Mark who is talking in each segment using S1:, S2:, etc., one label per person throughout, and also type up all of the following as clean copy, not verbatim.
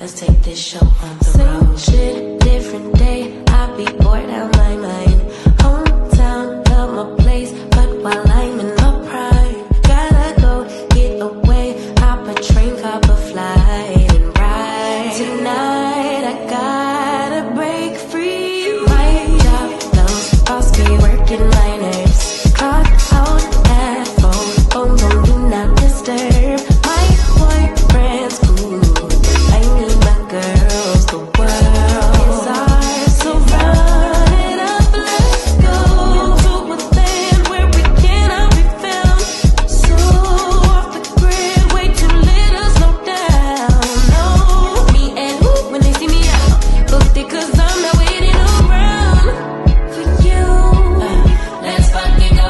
S1: Let's take this show on the road. Shit, different day. I be bored out my mind. Hometown, love my place, but while I'm in my prime, gotta go get away. Hop a train, cop a flight, and ride. Tonight I gotta break free. My job, those boss be working my nerves. Clock out at 4. Oh no, do not disturb. My boyfriend's cool. I need my girls. The world is ours, so run it up. Let's go to a land where we cannot be found. So off the grid, way too little, slow down. No, me and who when they see me out, booked it 'cause I'm not waiting around for you. Let's fucking go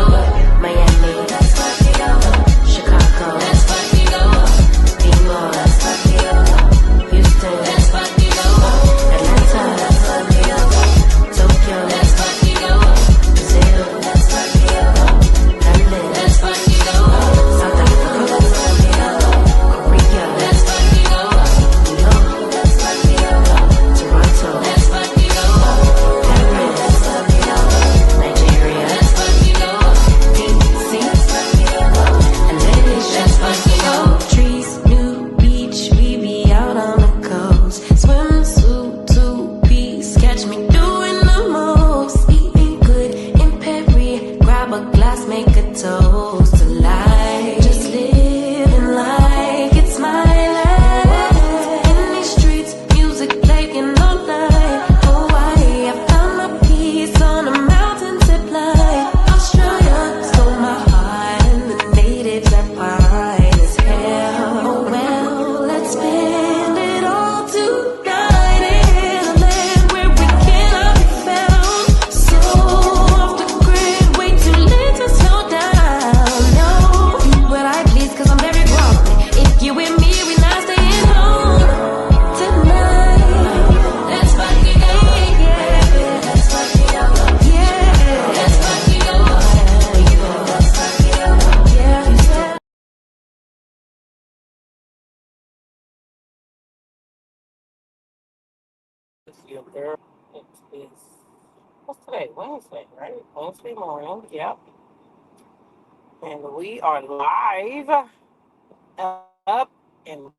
S1: Miami. Let's fucking go Chicago. Let's fucking go Demo. Let's fucking go Houston. Let's fucking go Atlanta. Let's fucking go Tokyo. Let's fucking go Brazil. Let's fucking go London. Let's fucking go South Africa. Let's fucking go Korea. Let's fucking go New York. Let's fucking go Toronto. Let's fucking go Paris. Let's fucking go Nigeria. Let's fucking go DC. Let's fucking go LA. Let's fucking go trees, new beach. We be out on the coast. Swimsuit, 2-piece. Catch me doing the most. Eating good in Perry. Grab a glass, make a toast to life. Just living like it's my life. In these streets, music playing all night. Hawaii, I found my peace on a mountain zip line. Australia stole my heart, and the natives are fine as hell. Oh well, let's spend it all tonight in a land where we cannot be found. So off the grid, way too late to slow down. No, do what I please 'cause I'm very grown. If you with me, we not staying home tonight. Let's fucking go, yeah. Let's fucking go, yeah. Let's fucking go, let's fucking go, yeah.
S2: Your girl. It is what's today? Wednesday, right? Wednesday morning. Yep. And we are live, up and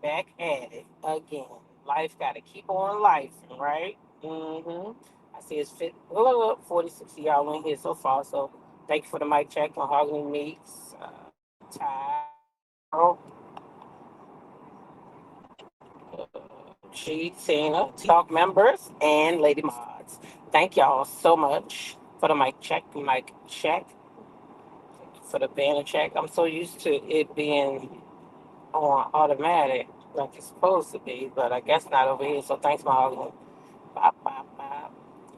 S2: back at it again. Life got to keep on life, right? I see it's 46 of y'all in here so far. So thank you for the mic check. Mahogany Meeks, Tyrell, G, Tina, Talk members, and Lady Mods. Thank y'all so much for the mic check. For the banner check. I'm so used to it being on automatic like it's supposed to be, but I guess not over here. So thanks, Mahogany. Bop, bop, bop.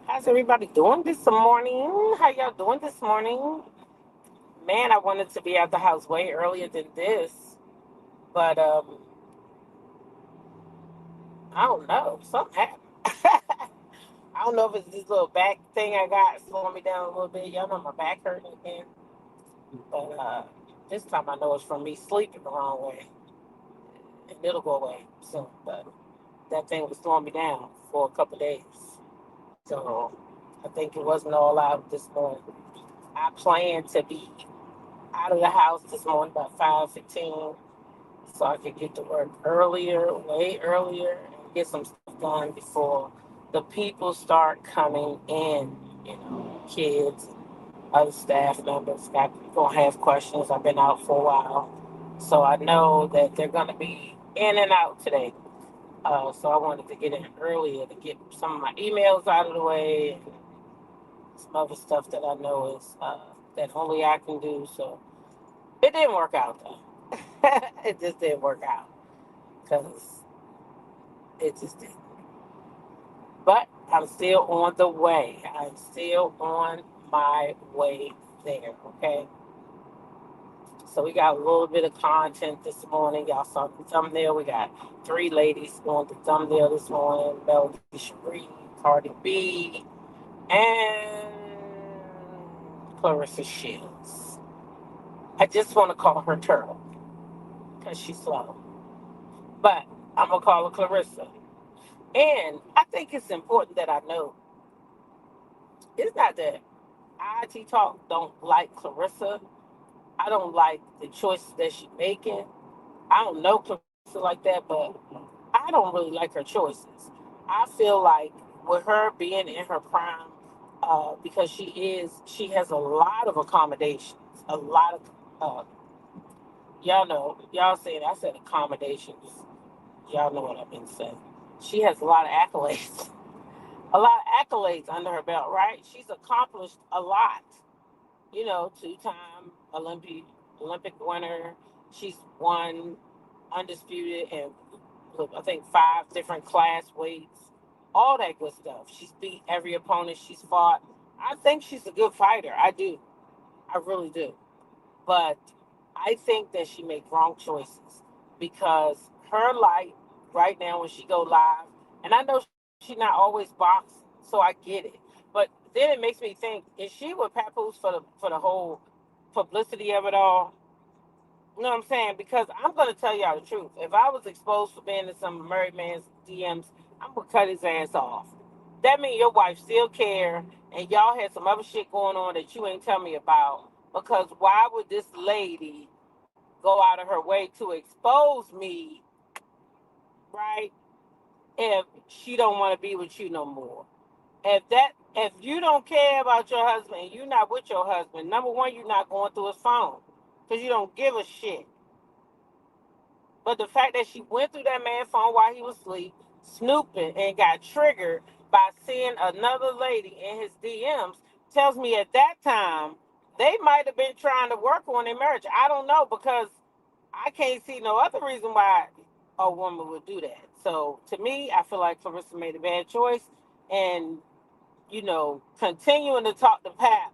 S2: How's everybody doing this morning? How y'all doing this morning? Man, I wanted to be out the house way earlier than this, but I don't know. Something happened. I don't know if it's this little back thing I got slowing me down a little bit. Y'all know my back hurting again, but this time I know it's from me sleeping the wrong way, and it'll go away soon. But that thing was slowing me down for a couple days, so I think it wasn't all out this morning. I plan to be out of the house this morning by 5:15, so I could get to work earlier, way earlier, and get some stuff done before the people start coming in. Kids, other staff members gonna have questions. I've been out for a while, so I know that they're gonna be in and out today. So I wanted to get in earlier to get some of my emails out of the way and some other stuff that I know is that only I can do. So it didn't work out though. It just didn't work out because it just didn't. But I'm still on the way. I'm still on my way there. Okay. So we got a little bit of content this morning. Y'all saw the thumbnail. We got 3 ladies on the thumbnail this morning: Melody Cherie, Cardi B, and Clarissa Shields. I just want to call her Turtle because she's slow. But I'm gonna call her Clarissa. And I think it's important that I know it's not that IT Talk don't like Clarissa. I don't like the choices that she's making. I don't know Clarissa like that, but I don't really like her choices. I feel like with her being in her prime, because she has a lot of accommodations, a lot of, y'all know, y'all said, I said accommodations. Y'all know what I've been saying. She has a lot of accolades, a lot of accolades under her belt, right? She's accomplished a lot. You know, two-time Olympic winner. She's won undisputed and I think 5 different class weights, all that good stuff. She's beat every opponent she's fought. I think she's a good fighter. I do. I really do. But I think that she make wrong choices because her light right now when she go live, and I know she's not always boxing, so I get it. But then it makes me think: is she with Papoose for the whole publicity of it all? You know what I'm saying? Because I'm gonna tell y'all the truth. If I was exposed for being in some married man's DMs, I'm gonna cut his ass off. That means your wife still care, and y'all had some other shit going on that you ain't tell me about. Because why would this lady go out of her way to expose me, right? If she don't want to be with you no more. If you don't care about your husband and you're not with your husband, number one, you're not going through his phone because you don't give a shit. But the fact that she went through that man's phone while he was asleep, snooping, and got triggered by seeing another lady in his DMs tells me at that time they might have been trying to work on their marriage. I don't know because I can't see no other reason why a woman would do that. So to me, I feel like Clarissa made a bad choice, and continuing to talk to Pat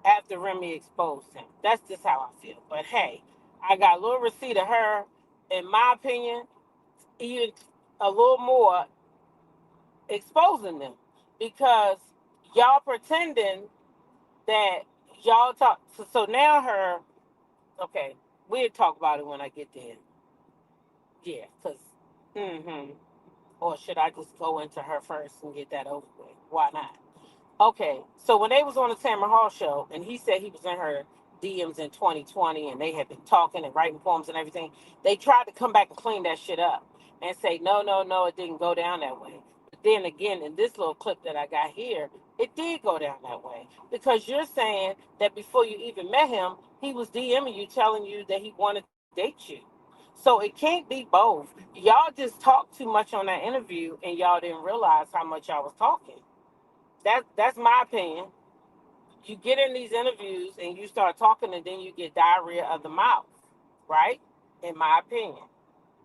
S2: after Remy exposed him. That's just how I feel. But hey, I got a little receipt of her, in my opinion, even a little more exposing them because y'all pretending that y'all talk. So now her, okay, we'll talk about it when I get there. Yeah, because, mm-hmm. Or should I just go into her first and get that over with? Why not? Okay, so when they was on the Tamara Hall show, and he said he was in her DMs in 2020, and they had been talking and writing poems and everything, they tried to come back and clean that shit up and say, no, no, no, it didn't go down that way. But then again, in this little clip that I got here, it did go down that way because you're saying that before you even met him, he was DMing you, telling you that he wanted to date you. So it can't be both. Y'all just talked too much on that interview, and y'all didn't realize how much y'all was talking. That's my opinion. You get in these interviews and you start talking, and then you get diarrhea of the mouth, right? In my opinion,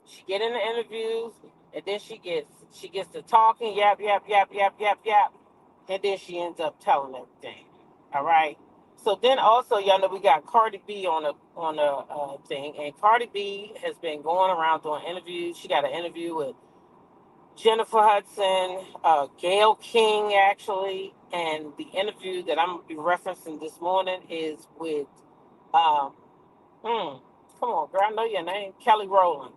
S2: she get in the interviews, and then she gets to talking, yap yap yap yap yap yap, and then she ends up telling everything. All right. So then also, y'all know we got Cardi B on a thing, and Cardi B has been going around doing interviews. She got an interview with Jennifer Hudson, Gail King, actually, and the interview that I'm gonna be referencing this morning is with, um, come on, girl, I know your name, Kelly Rowland.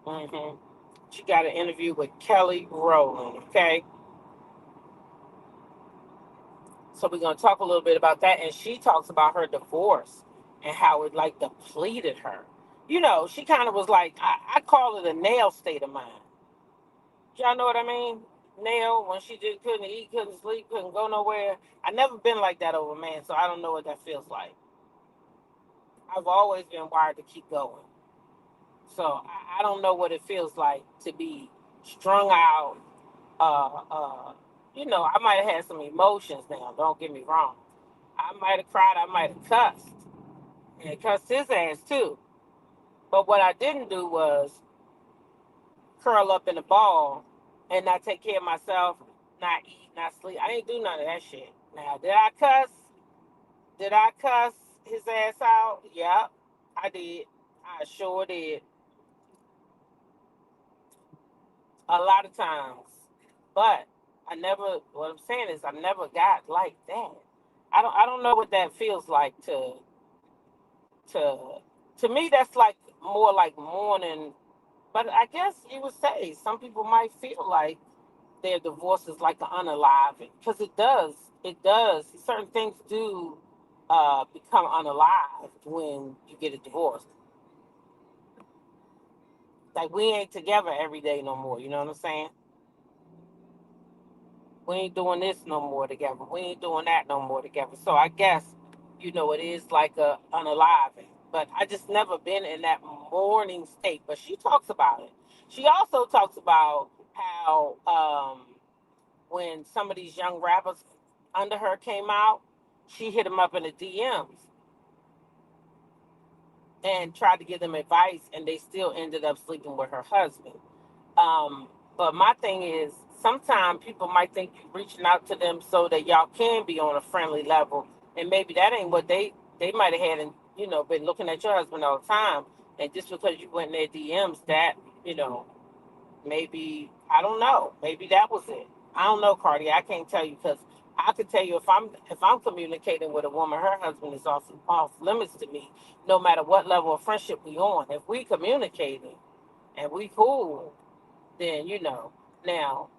S2: hmm She got an interview with Kelly Rowland. Okay, so we're gonna talk a little bit about that, and she talks about her divorce and how it like depleted her. She kind of was like, I call it a nail state of mind. Y'all know what I mean? Nail, when she just couldn't eat, couldn't sleep, couldn't go nowhere. I never been like that over man, so I don't know what that feels like. I've always been wired to keep going. So I don't know what it feels like to be strung out. I might have had some emotions now, don't get me wrong. I might have cried, I might have cussed. And cussed his ass too. But what I didn't do was curl up in a ball and not take care of myself, not eat, not sleep. I didn't do none of that shit. Now, did I cuss? Did I cuss his ass out? Yep, I did. I sure did. A lot of times. But what I'm saying is I never got like that. I don't know what that feels like to To me, that's like more like mourning. But I guess you would say some people might feel like their divorce is like an unaliving because it does. It does. Certain things do become unalived when you get a divorce. Like we ain't together every day no more. You know what I'm saying? We ain't doing this no more together. We ain't doing that no more together. So I guess, it is like a unaliving. But I just never been in that mourning state. But she talks about it. She also talks about how when some of these young rappers under her came out, she hit them up in the DMs and tried to give them advice, and they still ended up sleeping with her husband. But my thing is, sometimes people might think you're reaching out to them so that y'all can be on a friendly level, and maybe that ain't what they might have had, and been looking at your husband all the time, and just because you went in their DMs, that you know, maybe I don't know, maybe that was it. I don't know, Cardi. I can't tell you because I could tell you if I'm communicating with a woman, her husband is off limits to me, no matter what level of friendship we on. If we communicating and we cool, then now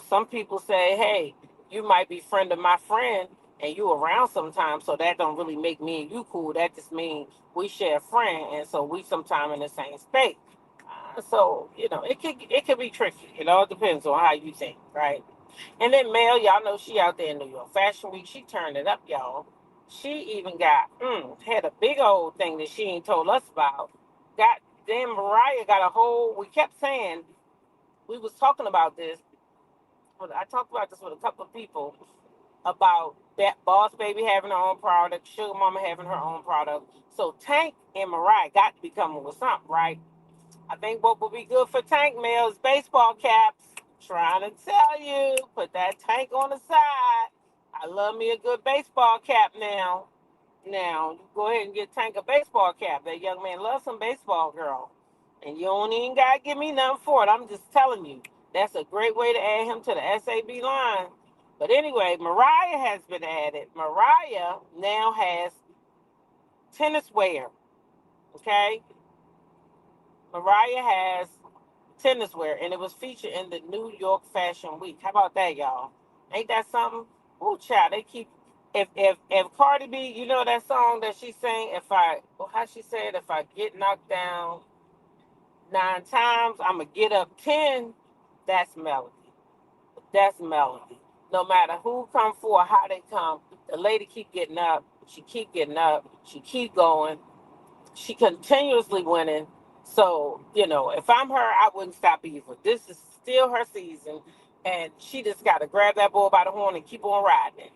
S2: some people say, hey, you might be friend of my friend and you around sometimes, so that don't really make me and you cool. That just means we share a friend, and so we sometime in the same space. So it could be tricky. It all depends on how you think, right? And then Mel, y'all know she out there in New York Fashion Week. She turned it up, y'all. She even had a big old thing that she ain't told us about. Got Then Mariah got a whole. We kept saying, we was talking about this. I talked about this with a couple of people about that Boss Baby having her own product, Sugar Mama having her own product. So Tank and Mariah got to be coming with something, right? I think what would be good for Tank Mail is baseball caps. Trying to tell you, put that Tank on the side. I love me a good baseball cap now. Now, you go ahead and get Tank a baseball cap. That young man loves some baseball, girl. And you don't even got to give me nothing for it. I'm just telling you. That's a great way to add him to the SAB line. But anyway, Mariah has been added. Mariah now has tennis wear. Okay? Mariah has tennis wear, and it was featured in the New York Fashion Week. How about that, y'all? Ain't that something? Ooh, child, they keep. If Cardi B, you know that song that she sang, how she said, if I get knocked down 9 times, I'ma get up 10. That's melody. That's melody. No matter who come for, how they come, the lady keep getting up. She keep getting up. She keep going. She continuously winning. So, if I'm her, I wouldn't stop either. This is still her season, and she just got to grab that bull by the horn and keep on riding it.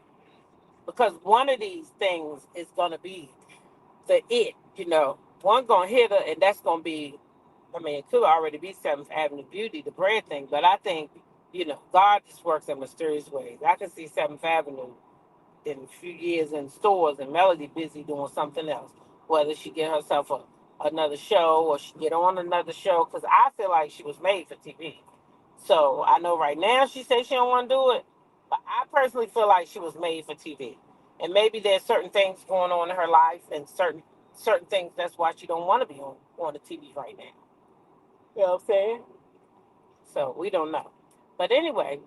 S2: Because one of these things is going to be the it. One going to hit her, and that's going to be, it could already be 7th Avenue Beauty, the bread thing, but I think, God just works in mysterious ways. I can see 7th Avenue in a few years in stores and Melody busy doing something else. Whether she get herself another show or she get on another show, because I feel like she was made for TV. So I know right now she says she don't want to do it, but I personally feel like she was made for TV. And maybe there's certain things going on in her life and certain things that's why she don't want to be on the TV right now. You know what I'm saying? So we don't know. But anyway,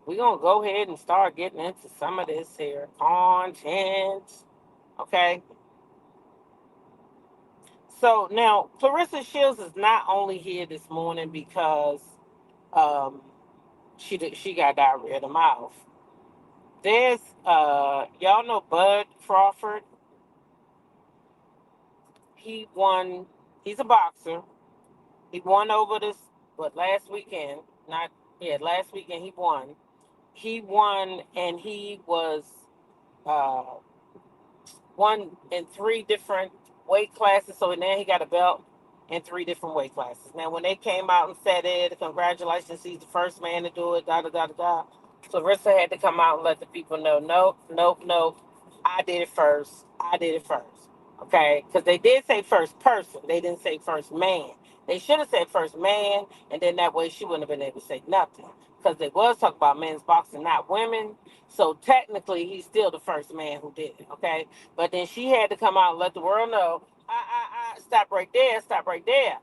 S2: we're going to go ahead and start getting into some of this here content. Okay. So now, Clarissa Shields is not only here this morning because um, she got diarrhea of the mouth. There's, y'all know Bud Crawford. He won, he's a boxer. He won over last weekend? Last weekend he won. He won, and he was uh, won in 3 different weight classes. So now he got a belt in 3 different weight classes. Now, when they came out and said it, congratulations, he's the first man to do it, da da da da da. Clarissa had to come out and let the people know, nope, nope, nope. I did it first. I did it first. Okay? Because they did say first person. They didn't say first man. They should have said first man, and then that way she wouldn't have been able to say nothing. Because they was talking about men's boxing, not women. So technically, he's still the first man who did it. Okay? But then she had to come out and let the world know, stop right there, stop right there.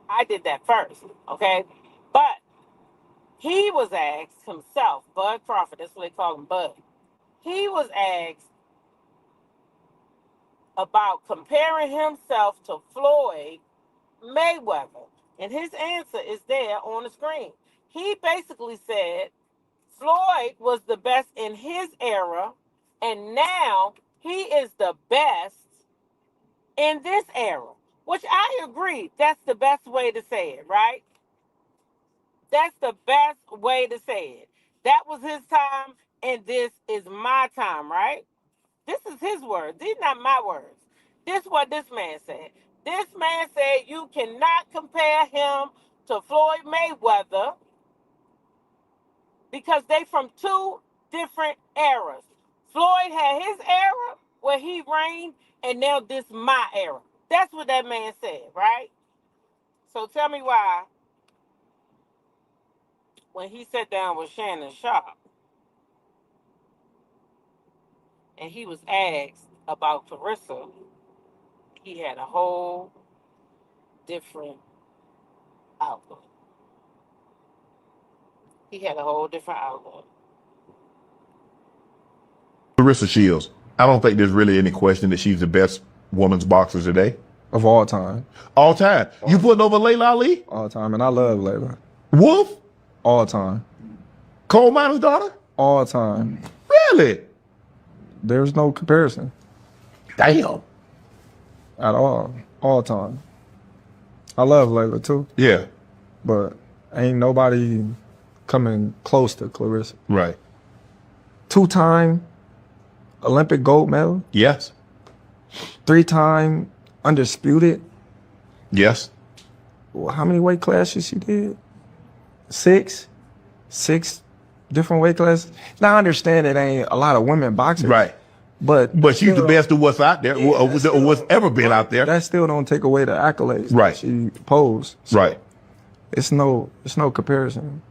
S2: I did that first, okay? But he was asked himself, Bud Crawford, that's what they call him, Bud. He was asked about comparing himself to Floyd Mayweather. And his answer is there on the screen. He basically said Floyd was the best in his era, and now he is the best in this era. Which I agree, that's the best way to say it, right? That's the best way to say it. That was his time, and this is my time, right? This is his words. These not my words. This is what this man said. This man said you cannot compare him to Floyd Mayweather because they from two different eras. Floyd had his era where he reigned, and now this my era. That's what that man said, right? So tell me why, when he sat down with Shannon Sharp and he was asked about Clarissa, he had a whole different outlook. He had a whole different outlook.
S3: Clarissa Shields. I don't think there's really any question that she's the best women's boxer today.
S4: Of all time.
S3: All time. You putting over Layla Ali?
S4: All time. And I love Layla.
S3: Wolf?
S4: All time.
S3: Coal miner's daughter?
S4: All time.
S3: Really?
S4: There's no comparison.
S3: Damn.
S4: At all. All time. I love Layla too.
S3: Yeah.
S4: But ain't nobody coming close to Clarissa.
S3: Right.
S4: 2-time Olympic gold medal.
S3: Yes.
S4: 3-time undisputed.
S3: Yes.
S4: Well, how many weight classes she did? 6 different weight classes. Now I understand it ain't a lot of women boxers.
S3: Right.
S4: But
S3: she's the best of what's out there, or what's ever been out there.
S4: That still don't take away the accolades
S3: Right.
S4: that she posed. So
S3: Right.
S4: It's no comparison.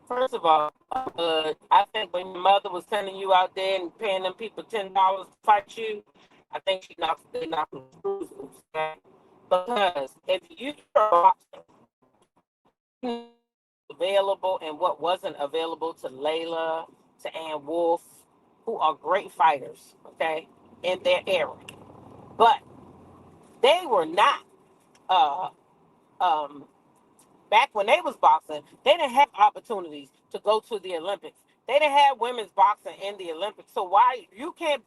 S2: First of all, I think when your mother was sending you out there and paying them people $10 to fight you, I think they knocked the screws loose, okay? Because if you are available and what wasn't available to Layla, to Ann Wolf, who are great fighters, okay, in their era, but they were not back when they was boxing, they didn't have opportunities to go to the Olympics. They didn't have women's boxing in the Olympics. So why you can't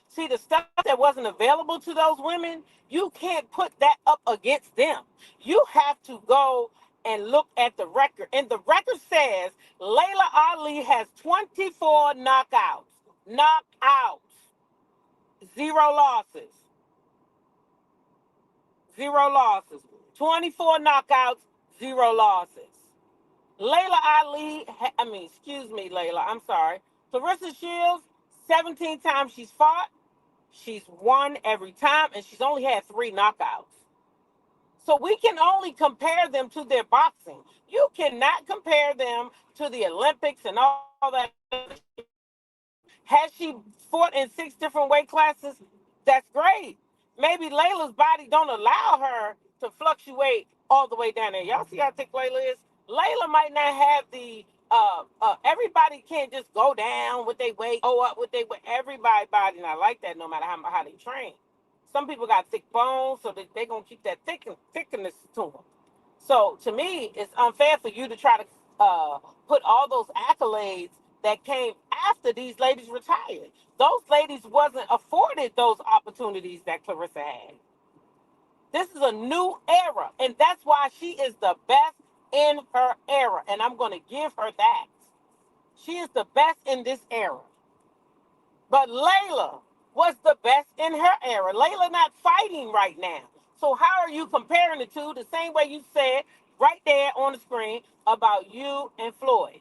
S2: see the stuff that wasn't available to those women, you can't put that up against them. You have to go and look at the record. And the record says Layla Ali has 24 knockouts. Knockouts. 0 losses. 0 losses. 24 knockouts. 0 losses. Layla Ali, Layla, I'm sorry. Clarissa Shields, 17 times she's fought. She's won every time, and she's only had 3 knockouts. So we can only compare them to their boxing. You cannot compare them to the Olympics and all that. Has she fought in 6 different weight classes? That's great. Maybe Layla's body don't allow her to fluctuate all the way down there. Y'all see how thick Layla is? Layla might not have the everybody can't just go down with their weight, go up with their weight. Everybody body not like that, no matter how they train. Some people got thick bones, so they're gonna keep that thickness to them. So to me, it's unfair for you to try to put all those accolades that came after these ladies retired. Those ladies wasn't afforded those opportunities that Clarissa had. This is a new era, and that's why she is the best in her era, and I'm going to give her that. She is the best in this era. But Layla was the best in her era. Layla not fighting right now. So how are you comparing the two the same way you said right there on the screen about you and Floyd?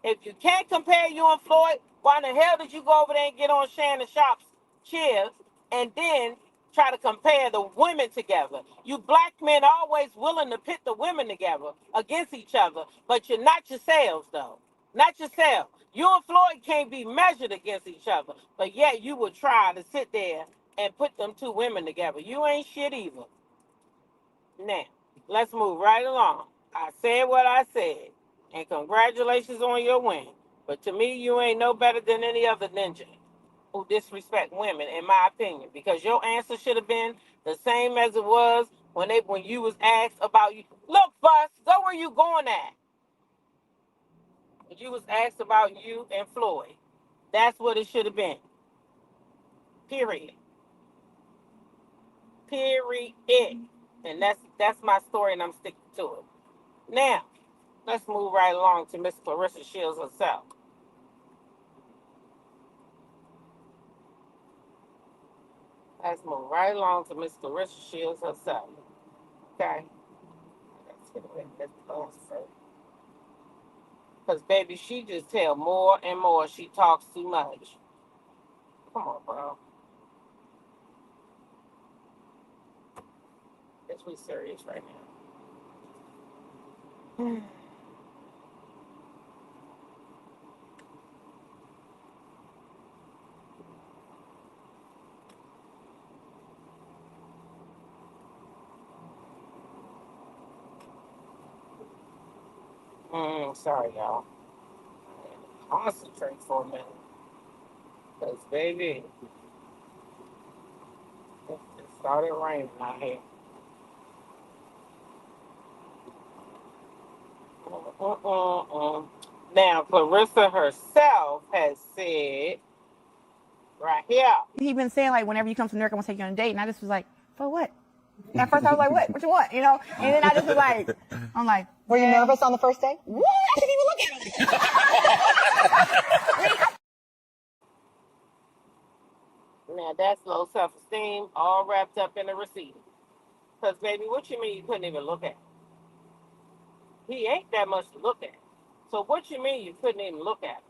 S2: If you can't compare you and Floyd, why in the hell did you go over there and get on Shannon Sharp's chairs and then try to compare the women together? You black men are always willing to pit the women together against each other, but you're not yourselves, though. Not yourself. You and Floyd can't be measured against each other, but yet you would try to sit there and put them two women together. You ain't shit either. Now, let's move right along. I said what I said, and congratulations on your win. But to me, you ain't no better than any other ninja who disrespect women, in my opinion, because your answer should have been the same as it was when you was asked about you. Look, Bus, go where you going at. When you was asked about you and Floyd, that's what it should have been. Period. Period. And that's my story, and I'm sticking to it. Now, let's move right along to Miss Clarissa Shields herself. Let's move right along to Miss Clarissa Shields herself. Okay? Let's get away from this answer. Because, baby, she just tell more and more. She talks too much. Come on, bro. Let's be serious right now. Sorry, y'all. Concentrate for a minute. Because, baby, it started raining out here. Now, Clarissa herself has said, right here.
S5: He been saying, like, whenever you come to New York, I'm gonna take you on a date. And I just was like, for what? At first I was like, what you want? You know? And then I just was like, I'm like,
S6: were you nervous on the first day?
S5: What? I didn't even look at him.
S2: Now, that's low self-esteem, all wrapped up in a receipt. Because, baby, what you mean you couldn't even look at? He ain't that much to look at. So what you mean you couldn't even look at him?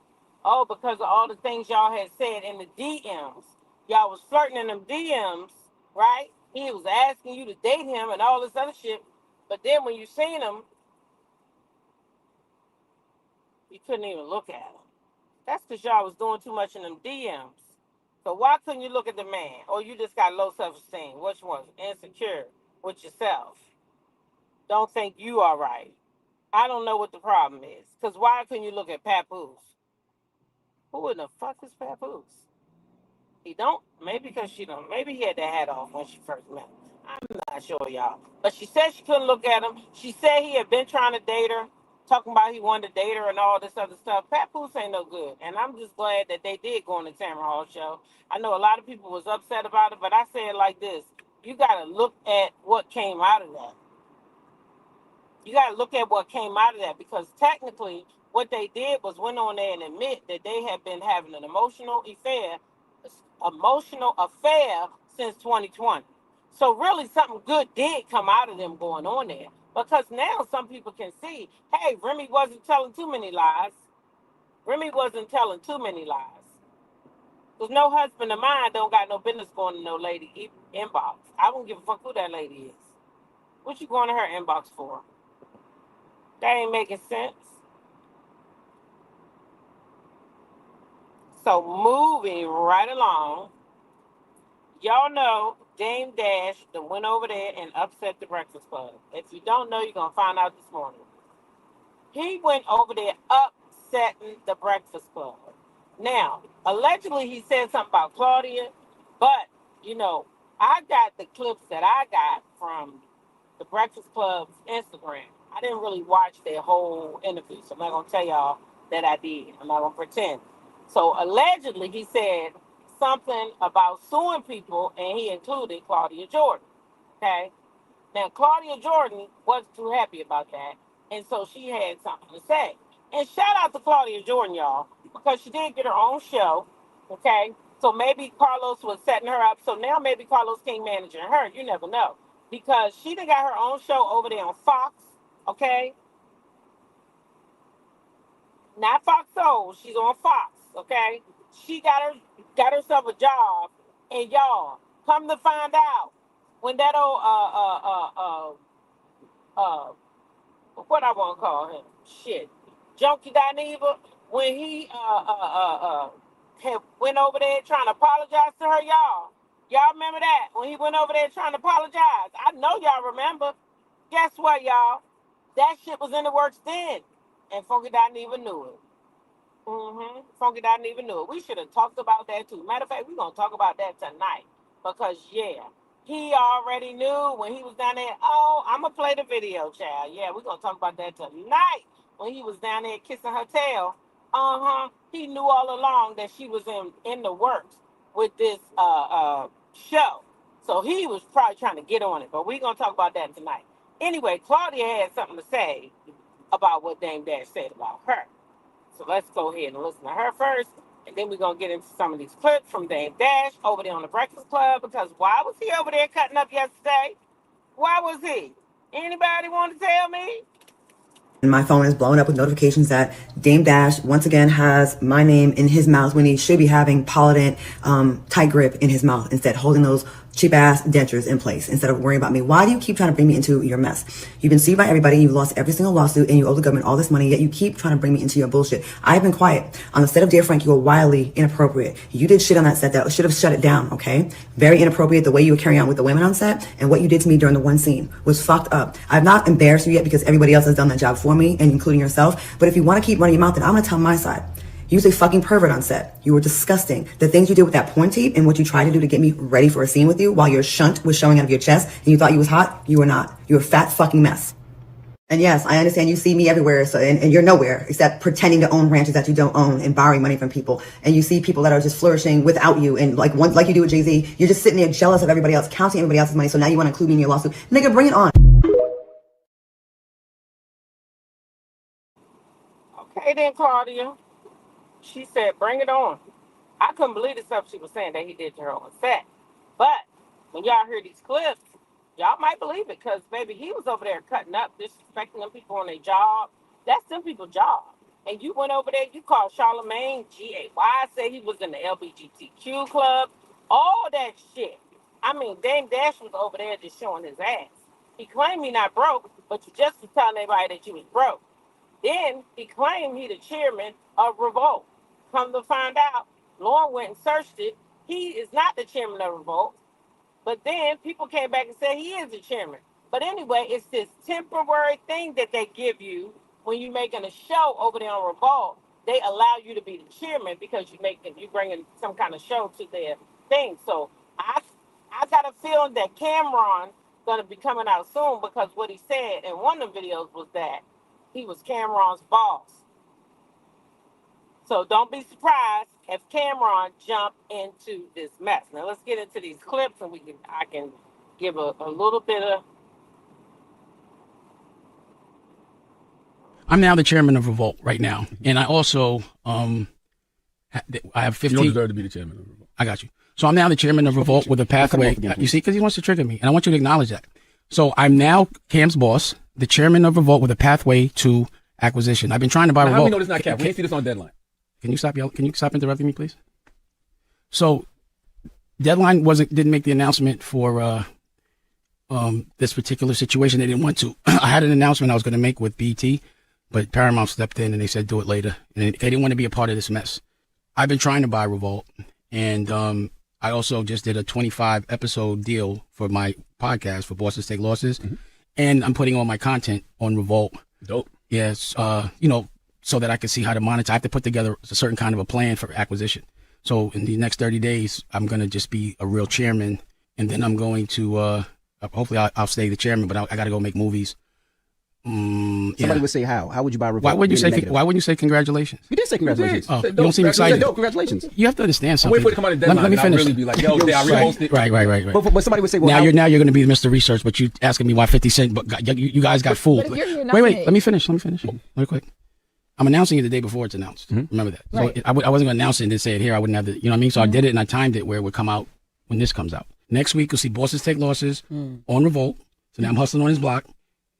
S2: Oh, because of all the things y'all had said in the DMs. Y'all was flirting in them DMs, right? He was asking you to date him and all this other shit. But then when you seen him, you couldn't even look at him. That's because y'all was doing too much in them DMs. So why couldn't you look at the man? Or you just got low self-esteem? Which one? Insecure with yourself. Don't think you are right. I don't know what the problem is. Because why couldn't you look at Papoose? Who in the fuck is Papoose? He don't? Maybe because she don't. Maybe he had that hat off when she first met him. I'm not sure, y'all. But she said she couldn't look at him. She said he had been trying to date her, talking about he wanted to date her and all this other stuff. Papoose ain't no good. And I'm just glad that they did go on the Tamara Hall show. I know a lot of people was upset about it, but I say it like this. You got to look at what came out of that. You got to look at what came out of that, because technically what they did was went on there and admit that they had been having an emotional affair since 2020. So really something good did come out of them going on there, because now some people can see, hey, Remy wasn't telling too many lies. Remy wasn't telling too many lies. Because no husband of mine don't got no business going to no lady inbox. I don't give a fuck who that lady is. What you going to her inbox for? That ain't making sense. So moving right along, y'all know Dame Dash that went over there and upset the Breakfast Club. If you don't know, you're going to find out this morning. He went over there upsetting the Breakfast Club. Now, allegedly he said something about Claudia, but, you know, I got the clips that I got from the Breakfast Club's Instagram. I didn't really watch their whole interview, so I'm not going to tell y'all that I did. I'm not going to pretend. So allegedly he said something about suing people, and he included Claudia Jordan. Okay? Now, Claudia Jordan wasn't too happy about that, and so she had something to say. And shout out to Claudia Jordan, y'all, because she did get her own show, okay? So maybe Carlos was setting her up, so now maybe Carlos can't manage her. You never know. Because she done got her own show over there on Fox, okay? Not Fox Soul, she's on Fox, okay? She got herself a job, and y'all, come to find out, when that old what I want to call him, shit, Junkie Dineva, when he had went over there trying to apologize to her, y'all. Y'all remember that? When he went over there trying to apologize. I know y'all remember. Guess what, y'all? That shit was in the works then. And Funky Dineva knew it. Funky Dineva knew it. We should have talked about that too. Matter of fact, we're gonna talk about that tonight. Because yeah, he already knew when he was down there. Oh, I'm gonna play the video, child. Yeah, we're gonna talk about that tonight. When he was down there kissing her tail. He knew all along that she was in the works with this show. So he was probably trying to get on it. But we're gonna talk about that tonight. Anyway, Claudia had something to say about what Dame Dash said about her. So let's go ahead and listen to her first, and then we're going to get into some of these clips from Dame Dash over there on the Breakfast Club, because why was he over there cutting up yesterday? Why was he? Anybody want to tell me?
S6: My phone is blowing up with notifications that Dame Dash once again has my name in his mouth when he should be having Polident tight grip in his mouth, instead holding those cheap ass dentures in place instead of worrying about me. Why do you keep trying to bring me into your mess? You've been sued by everybody. You've lost every single lawsuit and you owe the government all this money, yet you keep trying to bring me into your bullshit. I've been quiet. On the set of Dear Frank, you were wildly inappropriate. You did shit on that set that should have shut it down, okay? Very inappropriate the way you were carrying on with the women on set, and what you did to me during the one scene was fucked up. I've not embarrassed you yet because everybody else has done that job for me, and including yourself. But if you want to keep running your mouth, then I'm going to tell my side. You was a fucking pervert on set. You were disgusting. The things you did with that porn tape and what you tried to do to get me ready for a scene with you while your shunt was showing out of your chest and you thought you was hot, you were not. You were a fat fucking mess. And yes, I understand you see me everywhere, so and you're nowhere except pretending to own ranches that you don't own and borrowing money from people. And you see people that are just flourishing without you, and like you do with Jay-Z, you're just sitting there jealous of everybody else, counting everybody else's money. So now you want to include me in your lawsuit. Nigga, bring it on.
S2: Okay then, Claudia. She said, bring it on. I couldn't believe the stuff she was saying that he did to her on set. But when y'all hear these clips, y'all might believe it, because, baby, he was over there cutting up, disrespecting them people on their job. That's them people's job. And you went over there, you called Charlamagne G-A-Y, said he was in the LGBTQ club, all that shit. I mean, Dame Dash was over there just showing his ass. He claimed he not broke, but you just was telling everybody that you was broke. Then he claimed he the chairman of Revolt. Come to find out, Lauren went and searched it. He is not the chairman of Revolt. But then people came back and said he is the chairman. But anyway, it's this temporary thing that they give you when you're making a show over there on Revolt. They allow you to be the chairman because you bringing some kind of show to their thing. So I got a feeling that Cameron gonna be coming out soon, because what he said in one of the videos was that he was Cameron's boss. So don't be surprised if Cameron jumped into this mess. Now let's get into these clips, and I can give a little bit of.
S7: I'm now the chairman of Revolt right now, and I also I have 15.
S8: You don't deserve to be the chairman of Revolt.
S7: I got you. So I'm now the chairman of Revolt with a pathway. You see, because he wants to trigger me, and I want you to acknowledge that. So I'm now Cam's boss, the chairman of Revolt with a pathway to acquisition. I've been trying to buy Revolt.
S8: How do we know this is not Cap? We didn't see this on Deadline.
S7: Can you stop interrupting me, please? So Deadline didn't make the announcement for this particular situation. They didn't want to. I had an announcement I was going to make with BT, but Paramount stepped in and they said do it later. And they didn't want to be a part of this mess. I've been trying to buy Revolt, and I also just did a 25 episode deal for my podcast for Bosses Take Losses, and I'm putting all my content on Revolt.
S8: Dope.
S7: Yes, so that I can see how to monetize. I have to put together a certain kind of a plan for acquisition. So in the next 30 days, I'm going to just be a real chairman, and then I'm going to hopefully I'll stay the chairman, but I got to go make movies.
S9: Somebody would say how? How would you buy Revolt?
S7: Why wouldn't you say congratulations?
S9: You did say congratulations.
S7: Oh, you don't seem excited.
S9: Dope, congratulations.
S7: You have to understand something.
S8: Wait for it to come out of Deadline.
S7: Let me finish.
S8: I'll really be like, yo, I reposted.
S7: Right.
S9: But somebody would say, well,
S7: now you're going to be Mr. Research, but you asking me why 50 Cent, but you guys got fooled. Wait, let me finish. Real quick. I'm announcing it the day before it's announced. Remember that.
S5: Right.
S7: So I wasn't going to announce it and then say it here. I wouldn't have to, you know what I mean? So I did it and I timed it where it would come out when this comes out. Next week, you'll see Bosses Take Losses on Revolt. So now I'm hustling on his block.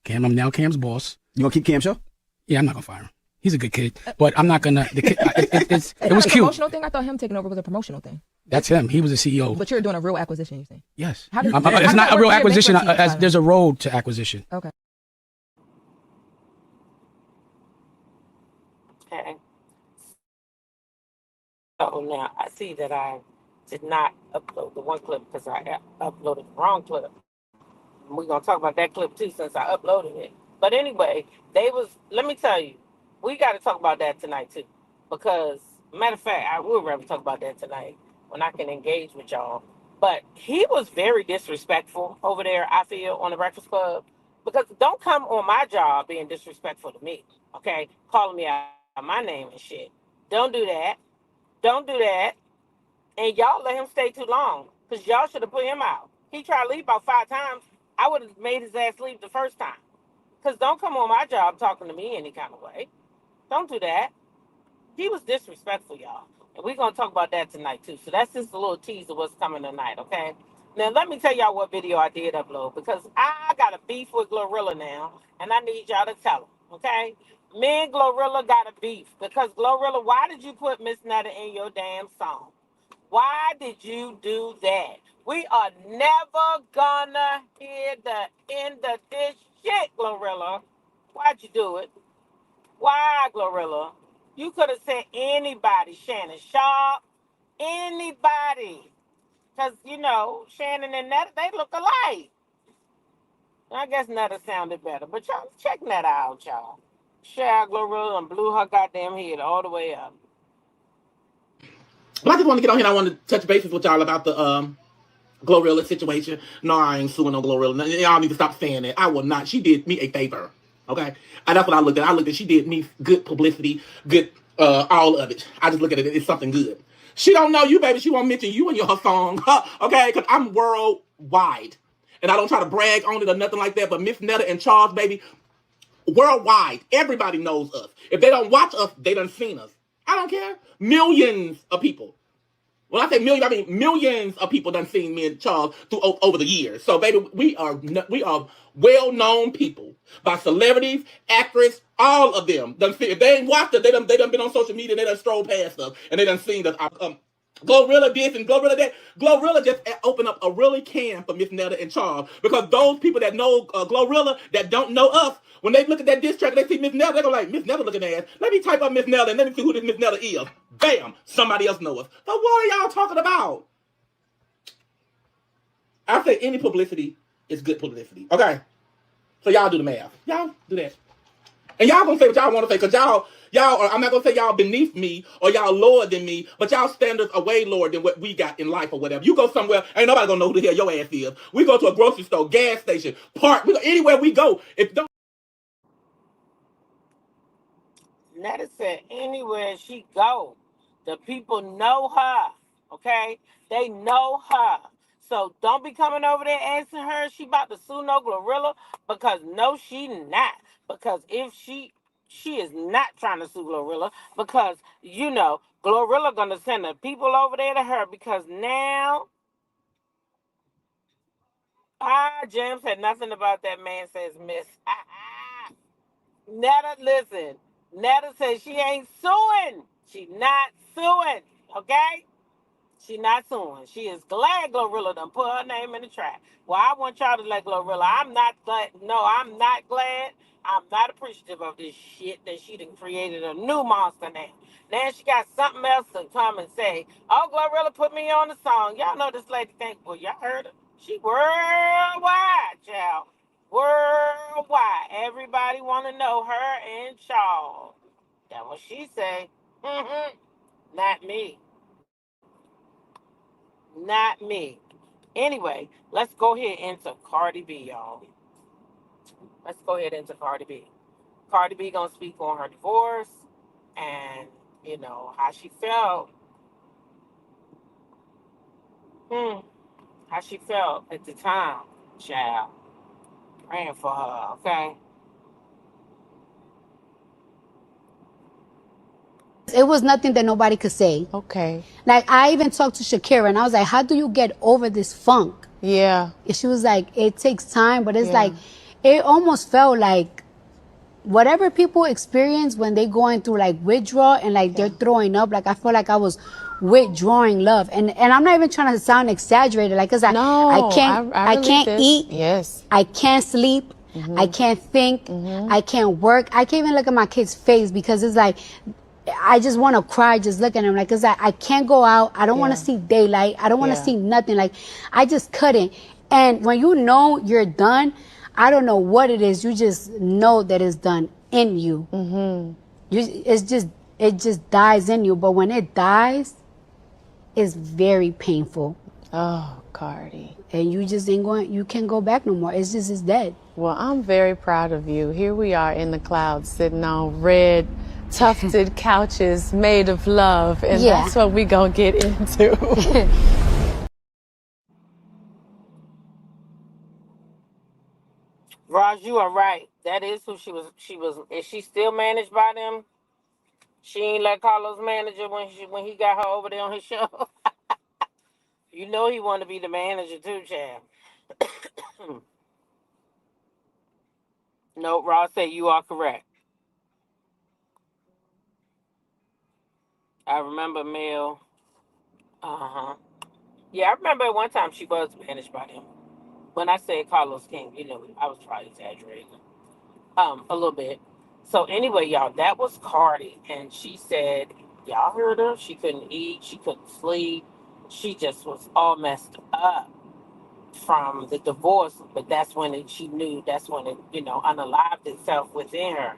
S7: I'm now Cam's boss.
S9: You gonna keep Cam show?
S7: Yeah, I'm not gonna fire him. He's a good kid, but I'm not gonna. The kid, it was
S10: a
S7: cute.
S10: promotional thing. I thought him taking over was a promotional thing.
S7: That's him. He was a CEO.
S10: But you're doing a real acquisition, you think?
S7: Yes.
S10: It's
S7: not a real acquisition. There's a road to acquisition.
S10: Okay.
S2: Okay. So now I see that I did not upload the one clip because I uploaded the wrong clip. We're gonna talk about that clip too since I uploaded it. But anyway, let me tell you, we gotta talk about that tonight too. Because matter of fact, I would rather talk about that tonight when I can engage with y'all. But he was very disrespectful over there, I feel, on the Breakfast Club. Because don't come on my job being disrespectful to me, okay? Calling me out my name and shit. Don't do that. Don't do that. And y'all let him stay too long. Because y'all should have put him out. He tried to leave about 5 times. I would have made his ass leave the first time. Because don't come on my job talking to me any kind of way. Don't do that. He was disrespectful, y'all. And we're going to talk about that tonight, too. So that's just a little tease of what's coming tonight, okay? Now, let me tell y'all what video I did upload. Because I got a beef with Glorilla now. And I need y'all to tell him, okay? Me and Glorilla got a beef. Because, Glorilla, why did you put Miss Netta in your damn song? Why did you do that? We are never gonna hear the end of this shit, Glorilla. Why'd you do it? Why, Glorilla? You could have said anybody, Shannon Sharp, anybody. Because, Shannon and Netta, they look alike. I guess Netta sounded better. But y'all, check Netta out, y'all. Share Glorilla and blew her goddamn head all the way up.
S11: But I just want to get on here and I want to touch bases with y'all about the Glorilla situation. No, I ain't suing on Glorilla. Y'all need to stop saying that. I will not. She did me a favor. Okay? And that's what I looked at. I looked at she did me good publicity, good all of it. I just look at it. It's something good. She don't know you, baby. She won't mention you in your song. Okay? Because I'm worldwide. And I don't try to brag on it or nothing like that. But Miss Netta and Charles, baby, worldwide. Everybody knows us. If they don't watch us, they done seen us. I don't care. Millions of people. When I say millions, I mean millions of people done seen me and Charles over the years. So, baby, we are well-known people by celebrities, actors, all of them. Done seen, if they ain't watched it, they done been on social media, they done strolled past us, and they done seen us. Glorilla this and Glorilla that. Glorilla just opened up a really can for Miss Netta and Charles because those people that know Glorilla that don't know us, when they look at that diss track and they see Miss Netta, they're going to like, Miss Netta looking ass. Let me type up Miss Netta and let me see who this Miss Netta is. Bam! Somebody else knows us. So what are y'all talking about? I say any publicity is good publicity. Okay? So y'all do the math. Y'all do that. And y'all gonna say what y'all want to say, because y'all are, I'm not gonna say y'all beneath me or y'all lower than me, but y'all standards are way lower than what we got in life or whatever. You go somewhere, ain't nobody gonna know who the hell your ass is. We go to a grocery store, gas station, park, anywhere we go. If don't
S2: Netta said anywhere she go, the people know her, okay? They know her. So don't be coming over there asking her she about to sue no Glorilla, because no, she not. Because if she is not trying to sue Glorilla, because, Glorilla gonna send the people over there to her, because now, James said nothing about that man says miss. Netta, listen. Netta says she ain't suing. She not suing, okay? She not suing. She is glad Glorilla done put her name in the track. Well, I want y'all to let Glorilla. I'm not glad. No, I'm not glad. I'm not appreciative of this shit that she done created a new monster now. Now she got something else to come and say, oh, Glorilla put me on the song. Y'all know this lady think, well, y'all heard her? She worldwide, child. Worldwide. Everybody want to know her and Charles. That's what she say. Not me. Not me. Anyway, let's go ahead into Cardi B, y'all. Let's go ahead into Cardi B. Cardi B gonna speak on her divorce and, how she felt. How she felt at the time, child. Praying for her, okay?
S12: It was nothing that nobody could say.
S13: Okay.
S12: Like, I even talked to Shakira, and I was like, how do you get over this funk?
S13: Yeah.
S12: And she was like, it takes time, but it's like, it almost felt like whatever people experience when they going through, like, withdrawal and, like, they're throwing up, like, I feel like I was withdrawing love. And I'm not even trying to sound exaggerated, like, because I can't eat.
S13: Yes.
S12: I can't sleep. I can't think. I can't work. I can't even look at my kid's face, because it's like, I just want to cry just looking at him, like, cause I can't go out. I don't want to see daylight. I don't want to see nothing. Like, I just couldn't. And when you know you're done, I don't know what it is. You just know that it's done in you. It just dies in you. But when it dies, it's very painful.
S13: Oh, Cardi.
S12: And you just ain't going, you can't go back no more. It's dead.
S13: Well, I'm very proud of you. Here we are in the clouds sitting on red, tufted couches made of love. And that's what we gonna get into.
S2: Raj, you are right. That is who she was. Is she still managed by them? She ain't let Carlos manage her when he got her over there on his show. You know he wanted to be the manager too, Chad. No, Ross said you are correct. I remember Mel. Yeah, I remember at one time she was managed by them. When I said Carlos King, I was probably exaggerating. A little bit. So anyway, y'all, that was Cardi, and she said, y'all heard her. She couldn't eat. She couldn't sleep. She just was all messed up from the divorce. But that's when she knew. That's when it, unalived itself within her.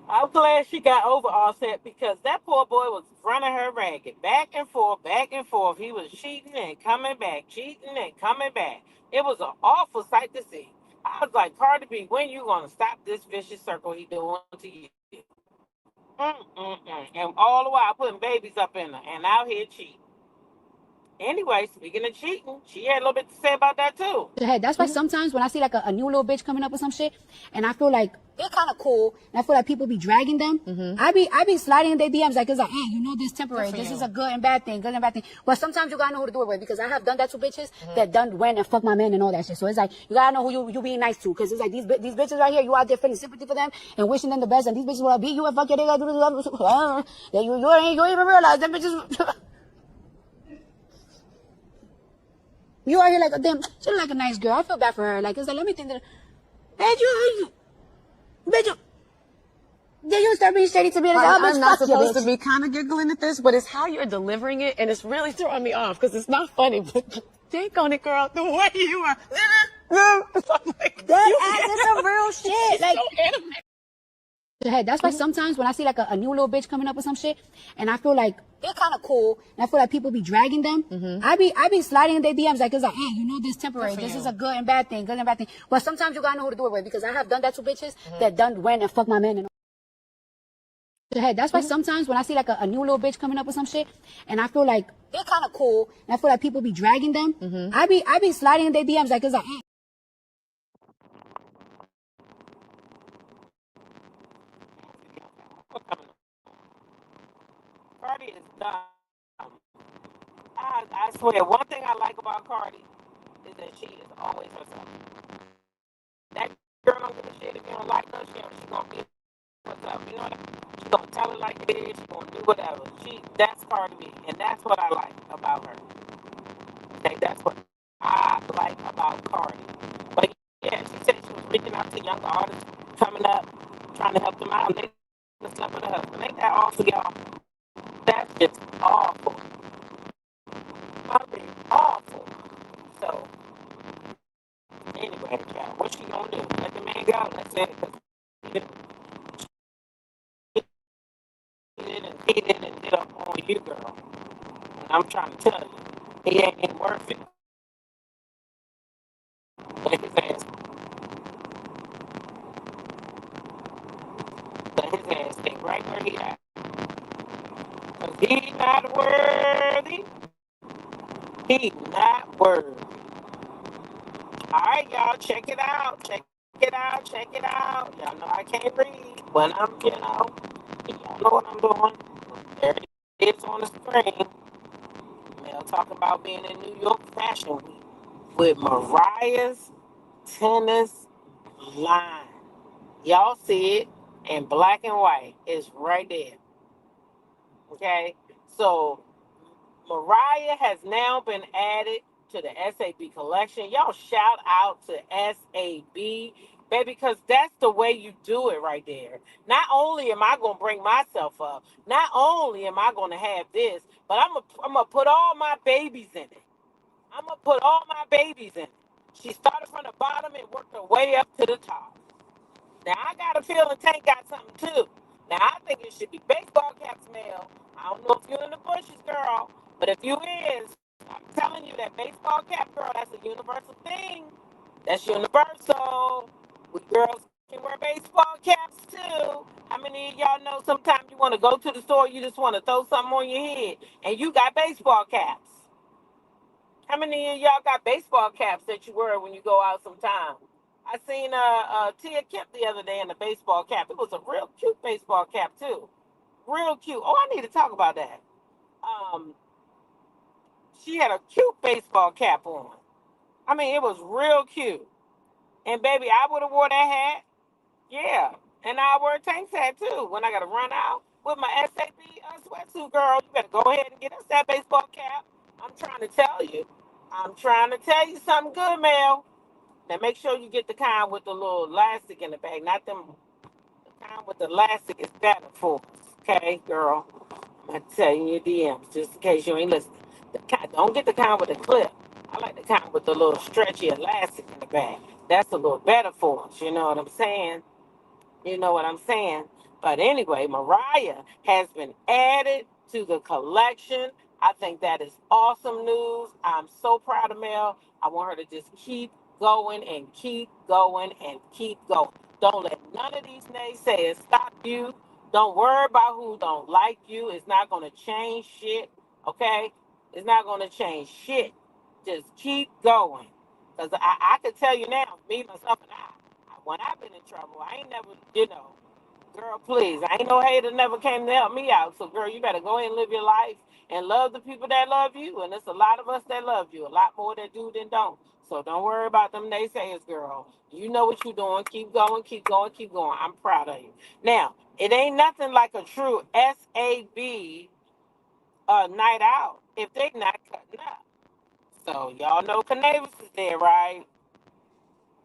S2: I'm glad she got over Offset because that poor boy was running her ragged, back and forth, back and forth. He was cheating and coming back, cheating and coming back. It was an awful sight to see. I was like, Cardi B, when you gonna stop this vicious circle he doing to you? And all the while putting babies up in her and out here cheating. Anyway, speaking of cheating, she had a little bit to say about that too.
S12: That's why sometimes when I see like a new little bitch coming up with some shit, and I feel like they're kind of cool, and I feel like people be dragging them, I be sliding in their DMs like, it's like, hey, this temporary. This is a good and bad thing, But sometimes you gotta know who to do it with, because I have done that to bitches that done went and fuck my man and all that shit. So it's like, you gotta know who you being nice to, because it's like these bitches right here, you out there feeling sympathy for them and wishing them the best, and these bitches will beat you and fuck you, they gotta do this, you ain't even realize them bitches. You are here like, damn, she look like a nice girl. I feel bad for her. Like, it's like, let me think that, bitch, you start being shady to me. Like,
S13: I'm not supposed to be kind of giggling at this, but it's how you're delivering it, and it's really throwing me off, because it's not funny, but think on it, girl, the way you are. Like,
S12: that's some real shit. Like,
S13: so animated.
S12: That's why sometimes when I see like a new little bitch coming up with some shit, and I feel like they're kind of cool, and I feel like people be dragging them, I be sliding in their DMs like, it's like, hey, this temporary. This is a good and bad thing, But sometimes you gotta know who to do it with, because I have done that to bitches that done went and fuck my man and That's why sometimes when I see like a new little bitch coming up with some shit, and I feel like they're kind of cool, and I feel like people be dragging them, I be sliding in their DMs like, it's like, hey.
S2: Cardi is dumb. I swear, one thing I like about Cardi is that she is always herself. That girl don't give a shit if you don't like her. She gonna be herself. You know what I mean? She gonna tell it like it is. She gonna do whatever. That's Cardi B, and that's what I like about her. Okay, that's what I like about Cardi. But yeah, she said she was reaching out to younger artists coming up, trying to help them out. And they slept with her husband. Ain't that awful, y'all? That's just awful. I mean, awful. So, anyway, child, what you gonna do? Let the man go? That's it. He did up on you, girl. And I'm trying to tell you, he ain't worth it. Let his ass stay right where he at. Because he's not worthy. He's not worthy. All right, y'all, check it out. Check it out. Y'all know I can't read when I'm, y'all know what I'm doing. There it is on the screen. They'll talk about being in New York Fashion Week with Mariah's tennis line. Y'all see it in black and white. It's right there. Okay? So, Mariah has now been added to the SAB collection. Y'all shout out to SAB. baby, because that's the way you do it right there. Not only am I going to bring myself up, not only am I going to have this, but I'm going to put all my babies in it. I'm going to put all my babies in it. She started from the bottom and worked her way up to the top. Now, I got a feeling Tank got something too. Now, I think it should be baseball caps, Mel. I don't know if you're in the bushes, girl, but if you is, I'm telling you that baseball cap, girl, that's a universal thing. That's universal. We girls can wear baseball caps too. How many of y'all know sometimes you want to go to the store, you just want to throw something on your head, and you got baseball caps? How many of y'all got baseball caps that you wear when you go out sometime? I seen Tia Kemp the other day in a baseball cap. It was a real cute baseball cap too. Real cute. Oh, I need to talk about that. She had a cute baseball cap on. I mean, it was real cute. And baby, I would have wore that hat. Yeah. And I wear a Tank's hat too. When I got to run out with my SAB sweatsuit, girl, you better go ahead and get us that baseball cap. I'm trying to tell you. I'm trying to tell you something good, Mel. Now make sure you get the kind with the little elastic in the back, not them. The kind with the elastic is better for us, okay, girl? I'm gonna tell you in your DMs just in case you ain't listening. Don't get the kind with the clip. I like the kind with the little stretchy elastic in the back. That's a little better for us. You know what I'm saying? You know what I'm saying? But anyway, Mariah has been added to the collection. I think that is awesome news. I'm so proud of Mel. I want her to just keep going and keep going and keep going. Don't let none of these naysayers stop you. Don't worry about who don't like you. It's not going to change shit, okay? It's not going to change shit. Just keep going. Because I can tell you now, me, myself, and when I've been in trouble, I ain't never, girl, please. I ain't no hater never came to help me out. So, girl, you better go ahead and live your life and love the people that love you. And there's a lot of us that love you, a lot more that do than don't. So don't worry about them naysayers, girl. You know what you're doing. Keep going, keep going, keep going. I'm proud of you. Now, it ain't nothing like a true SAB night out if they not cutting up. So y'all know Canavis is there, right?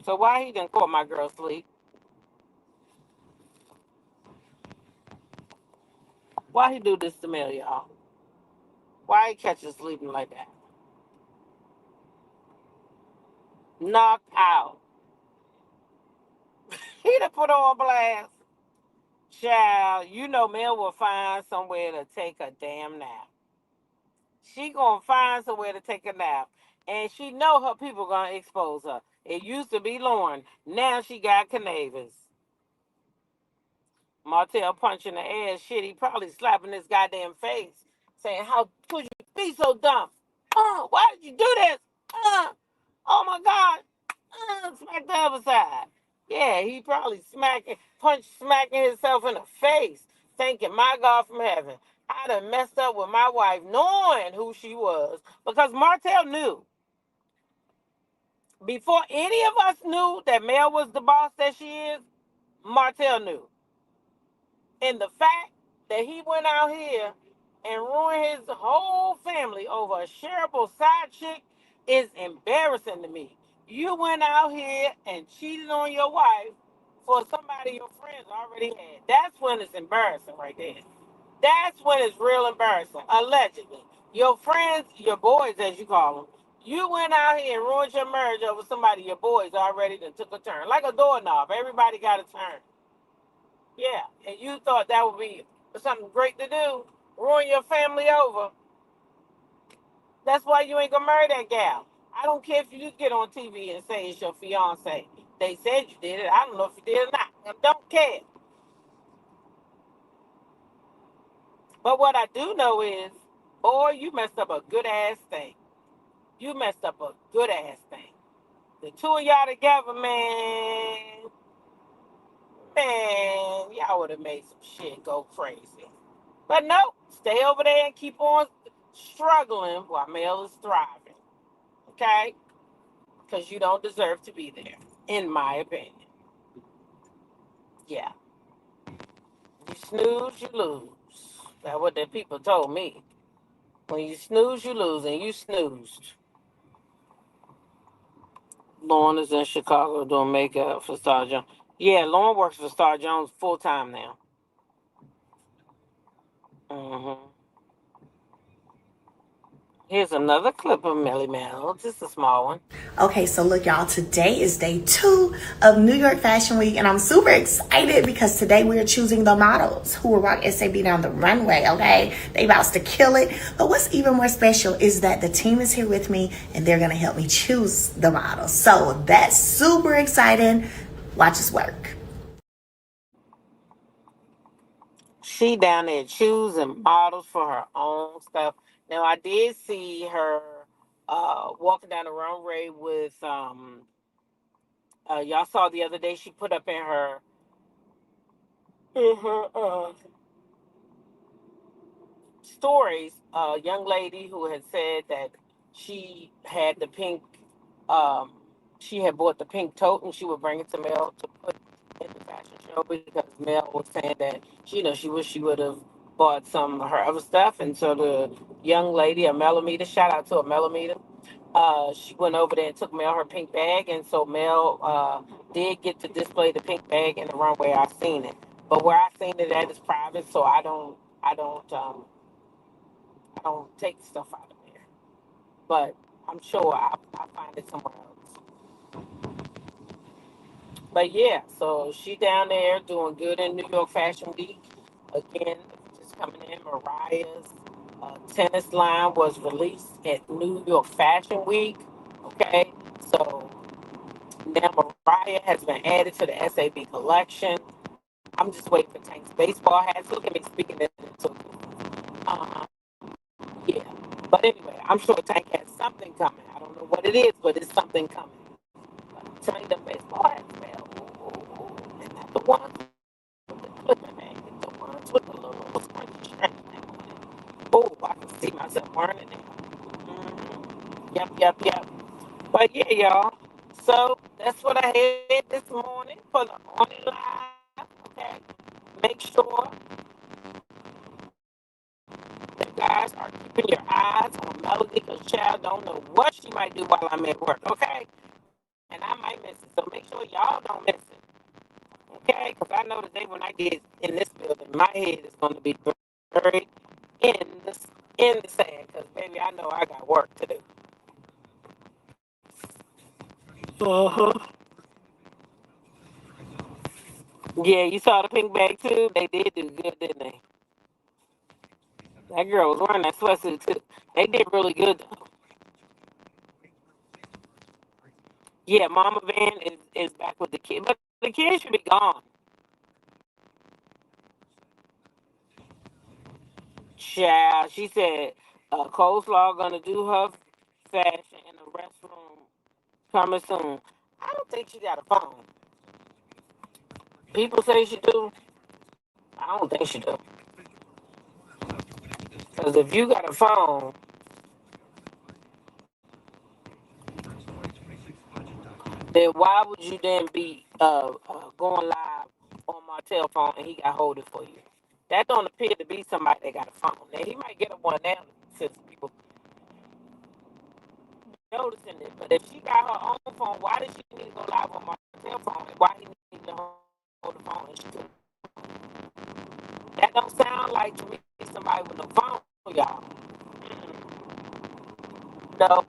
S2: So why he didn't call my girl sleep? Why he do this to Mel, y'all? Why he catch us sleeping like that? Knocked out. He done put her on blast. Child, you know Mel will find somewhere to take a damn nap. She gonna find somewhere to take a nap. And she know her people gonna expose her. It used to be Lauren. Now she got Canavis. Martell punching the ass shit. He probably slapping his goddamn face. Saying, how could you be so dumb? Why did you do this? Oh my God. Smack the other side. Yeah, he probably smacking himself in the face, thinking, my God from heaven, I done messed up with my wife, knowing who she was. Because Martell knew. Before any of us knew that Mel was the boss that she is, Martell knew. And the fact that he went out here and ruined his whole family over a shareable side chick is embarrassing to me. You went out here and cheated on your wife for somebody your friends already had. That's when it's embarrassing right there. That's when it's real embarrassing, allegedly. Your friends, your boys as you call them, you went out here and ruined your marriage over somebody your boys already done took a turn. Like a doorknob, everybody got a turn. Yeah, and you thought that would be something great to do, ruin your family over. That's why you ain't gonna marry that gal. I don't care if you get on TV and say it's your fiance. They said you did it. I don't know if you did or not. I don't care. But what I do know is, boy, you messed up a good ass thing. You messed up a good ass thing. The two of y'all together, man, y'all would have made some shit go crazy. But nope, stay over there and keep on struggling while Mel is thriving. Okay? Because you don't deserve to be there, in my opinion. Yeah. You snooze, you lose. That's what the people told me. When you snooze, you lose, and you snoozed. Lauren is in Chicago doing makeup for Star Jones. Yeah, Lauren works for Star Jones full time now. hmm Here's another clip of Melly Mel, just a small one.
S14: Okay, so look, y'all, today is day 2 of New York Fashion Week, and I'm super excited because today we are choosing the models who will rock SAB down the runway, okay? They about to kill it. But what's even more special is that the team is here with me, and they're going to help me choose the models. So that's super exciting. Watch us work.
S2: She down there choosing models for her own stuff. Now I did see her walking down the runway with y'all saw the other day she put up in her stories a young lady who had said that she had the pink she had bought the pink tote and she would bring it to Mel to put in the fashion show because Mel was saying that she wished she would have bought some of her other stuff. And so the young lady, a Melamita, shout out to a Melamita, she went over there and took Mel her pink bag, and so Mel did get to display the pink bag in the runway. I seen it, but where I seen it at is private, so I don't take stuff out of there. But I'm sure I'll find it somewhere else. But yeah, so she down there doing good in New York Fashion Week. Again, just coming in, Mariah's tennis line was released at New York Fashion Week. Okay, so now Mariah has been added to the SAB collection. I'm just waiting for Tank's baseball hats. Look at me speaking it into yeah. But anyway, I'm sure Tank has something coming. I don't know what it is, but it's something coming. But Tank the baseball hats, man. Ooh, and not the ones with the clipping bag. It's the ones with the little scrunchie string thing on it. Oh, I can see myself wearing it now. Yep. But yeah, y'all. So that's what I had this morning for the On It Live. Okay. Make sure that guys are keeping your eyes on Melody because child don't know what she might do while I'm at work. Okay. And I might miss it. So make sure y'all don't miss it. Okay? Because I know the day when I get in this building, my head is going to be buried in the sand. Because, baby, I know I got work to do. Uh-huh. Yeah, you saw the pink bag, too? They did do good, didn't they? That girl was wearing that sweatsuit, too. They did really good, though. Yeah, Mama Van is back with the kid. But the kid should be gone. Child, she said, Coleslaw gonna do her fashion in the restroom coming soon. I don't think she got a phone. People say she do. I don't think she do. Because if you got a phone, then why would you then be going live on my telephone and he got hold it for you? That don't appear to be somebody that got a phone. Now he might get a one now since people noticing it. But if she got her own phone, why does she need to go live on my telephone? And why he need to hold the phone? And she took. That don't sound like to me somebody with a phone, y'all. No,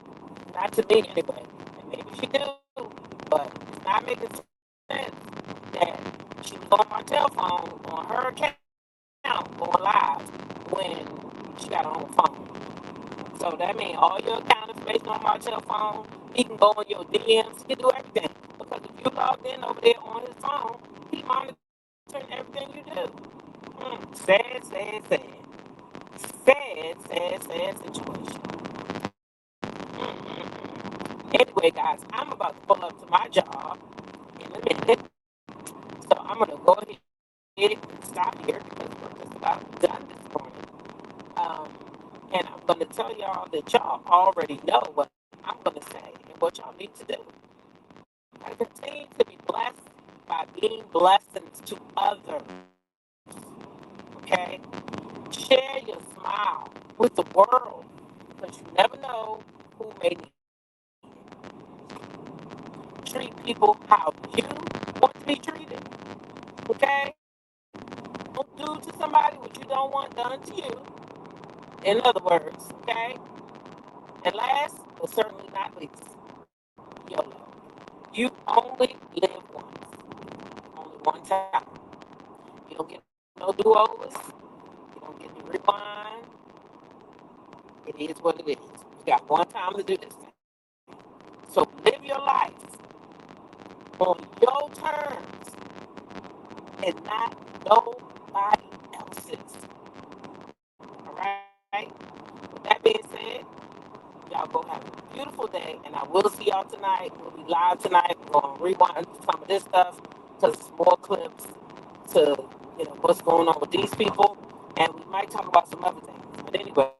S2: not to me anyway. And maybe she do, but it's not making sense that she was on my telephone on her account going live when she got her own phone. So that means all your account information on my telephone, he can go on your DMs, he can do everything. Because if you logged in over there on his phone, he monitoring everything you do. Sad situation. Anyway, guys, I'm about to pull up to my job in a minute. So I'm going to go ahead and stop here because we're just about done this morning. And I'm going to tell y'all that y'all already know what I'm going to say and what y'all need to do. I continue to be blessed by being blessings to others. Okay? Share your smile with the world because you never know who may need it. treat people how you want to be treated. Okay? Don't do to somebody what you don't want done to you. In other words, okay? And last, but certainly not least, YOLO. You only live once. Only one time. You don't get no do-overs. You don't get to rewind. It is what it is. You got one time to do this thing. So live your life on your terms and not nobody else's. All right? With that being said, y'all go have a beautiful day, and I will see y'all tonight. We'll be live tonight. We're going to rewind some of this stuff because it's more clips to, what's going on with these people, and we might talk about some other things. But anyway,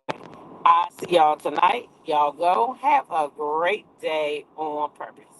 S2: I'll see y'all tonight. Y'all go. Have a great day on purpose.